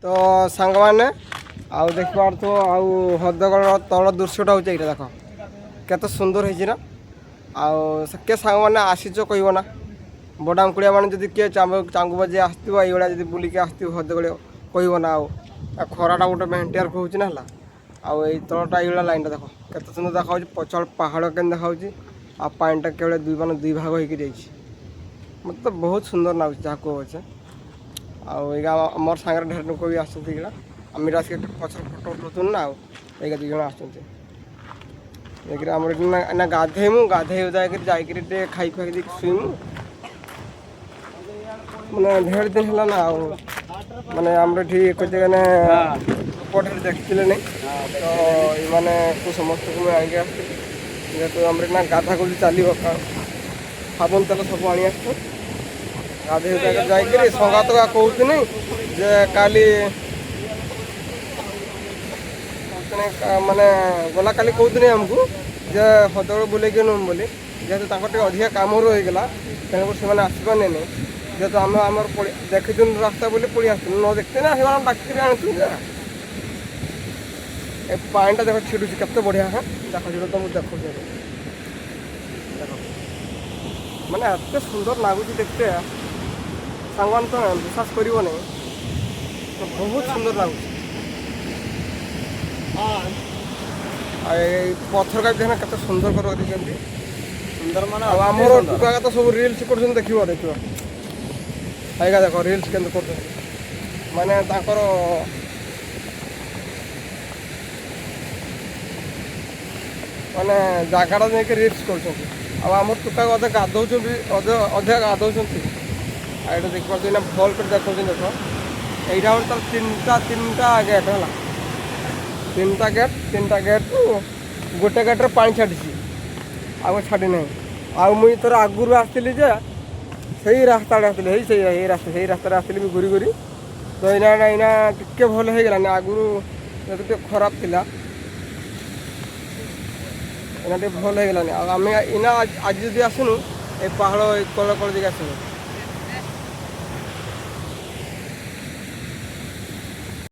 ତ ସାଙ୍ଗମାନେ ଆଉ ଦେଖିପାରୁଥିବ ଆଉ ହ୍ରଦଗଡ଼ର ତଳ ଦୃଶ୍ୟଟା ହେଉଛି ଏଇଟା ଦେଖ କେତେ ସୁନ୍ଦର ହେଇଛି ନା। ଆଉ କିଏ ସାଙ୍ଗମାନେ ଆସିଛ କହିବ ନା ବଡ଼ାଙ୍କୁଳିଆ ମାନେ ଯଦି କିଏ ଚାଙ୍ଗୁ ବାଜି ଆସିଥିବ ଏଇଭଳିଆ ଯଦି ବୁଲିକି ଆସିଥିବ ହ୍ରଦଗଡ଼ କହିବ ନା। ଆଉ ଖରାଟା ଗୋଟେ ମେଣ୍ଟିଆର ହେଉଛି ନା ହେଲା। ଆଉ ଏଇ ତଳଟା ଏଇଭଳିଆ ଲାଇନ୍ଟା ଦେଖ କେତେ ସୁନ୍ଦର ଦେଖାହେଉଛି ପଛଆଡ଼େ ପାହାଡ଼ କେମିତି ଦେଖାହେଉଛି ଆଉ ପାଣିଟା କେବଳ ଦୁଇ ଭାଗ ହେଇକି ଯାଇଛି। ମୋତେ ତ ବହୁତ ସୁନ୍ଦର ଲାଗୁଛି ଯାହା କୁହ ଅଛି। ଆଉ ଏଇଟା ଆମର ସାଙ୍ଗରେ ଢେର ଲୋକ ବି ଆସୁଛନ୍ତି ଏଇଟା ଆମେ ଆସିକି ପଛରେ ଫଟୋ ଉଠାଉଛନ୍ତି ନା। ଆଉ ଏଇଟା 2 ଜଣ ଆସୁଛନ୍ତି ଯାଇକିରି ଆମର ଏଠି ନା ଗାଧେଇମୁ ଗାଧେଇ ଯାଇକିରି ଟିକେ ଖାଇ ଖୁଆକି ଦେଇକି ଶୋଇମୁ। ମାନେ ଢେର ଦିନ ହେଲା ନା ଆଉ ମାନେ ଆମର ଏଠି ମାନେ ଲୋକ ଢେର ଦେଖିଥିଲେ ନାଇଁ ତ ଏମାନେ ସମସ୍ତଙ୍କୁ ମୁଁ ଆଣିକି ଆସିଥିଲି ଯେହେତୁ ଆମର ନା ଗାଧା ଗୁଧି ଚାଲିବ ସାବୁନ ତେଲ ସବୁ ଆଣି ଆସିଛୁ। ଗାଧେଇ ଯାଇକିରି ସଙ୍ଗାତ କହୁଥିଲି ଯେ କାଲି ମାନେ ଗଲା କାଲି କହୁଥିଲି ଆମକୁ ଯେ ହ୍ରଦଗଡ଼ ବୁଲେଇକି ନେବୁ ବୋଲି ଯେହେତୁ ତାଙ୍କର ଟିକେ ଅଧିକା କାମ ରହିଗଲା ତେଣୁକରି ସେମାନେ ଆସିପାରିଲେନି। ଯେହେତୁ ଆମେ ଆମର ଦେଖିଥିଲୁ ରାସ୍ତା ବୋଲି ପଳେଇ ଆସିଥିଲୁ ନ ଦେଖିଥିଲେ ନା ସେମାନେ ଡାକିକିରି ଆଣିଥିଲୁ ଯେ ଏ ପାଣିଟା ଦେଖ ଛିଡ଼ୁଛି କେତେ ବଢ଼ିଆ। ହଁ ଦେଖ ଛିଡ଼ୁ ତ ମୁଁ ଦେଖୁଛି ଦେଖ ମାନେ ଏତେ ସୁନ୍ଦର ଲାଗୁଛି ଦେଖିତେ ସାଙ୍ଗମାନେ ତ ବିଶ୍ୱାସ କରିବନି ବହୁତ ସୁନ୍ଦର ଲାଗୁଛି। ଆଉ ଏଇ ପଥର କାଟି କେତେ ସୁନ୍ଦର କରି ରଖିଛନ୍ତି ସୁନ୍ଦର ମାନେ। ଆଉ ଆମର ଟୁକା ତ ସବୁ ରିଲ୍ସ କରୁଛନ୍ତି ଦେଖିବ ଆଇଗା ଦେଖ ରିଲ୍ସ କେମିତି କରୁଛନ୍ତି ମାନେ ତାଙ୍କର ମାନେ ଜାଗାଟା ନେଇକି ରିଲ୍ସ କରୁଛନ୍ତି। ଆଉ ଆମର ଟୁକା ଅଧେ ଗାଧଉଛନ୍ତି ଅଧିକା ଗାଧଉଛନ୍ତି। ଆଉ ଏଇଟା ଦେଖିପାରୁଛନ୍ତି ନା ଭଲ କରି ଦେଖାଉଛନ୍ତି ଦେଖ ଏଇଟା ହେଉଛି ତାର ତିନିଟା ଗେଟ୍ ହେଲା। ତିନିଟା ଗେଟ୍ରୁ ଗୋଟେ ଗେଟ୍ରେ ପାଣି ଛାଡ଼ିଛି ଆଉ ଛାଡ଼ି ନାହିଁ। ଆଉ ମୁଇଁ ଥର ଆଗରୁ ଆସିଥିଲି ଯେ ସେଇ ରାସ୍ତାରେ ଆସିଥିଲି ସେଇ ରାସ୍ତାରେ ଆସିଥିଲି ବି ଘୁରି ତ ଏଇନା ଟିକେ ଭଲ ହେଇଗଲାନି। ଆଗରୁ ଯେହେତୁ ଟିକେ ଖରାପ ଥିଲା ଏଇନା ଟିକେ ଭଲ ହେଇଗଲାନି। ଆଉ ଆମେ ଏଇନା ଆଜି ଯଦି ଆସିନୁ ଏ ପାହାଡ଼ କଳ ଦେଇକି ଆସିନୁ।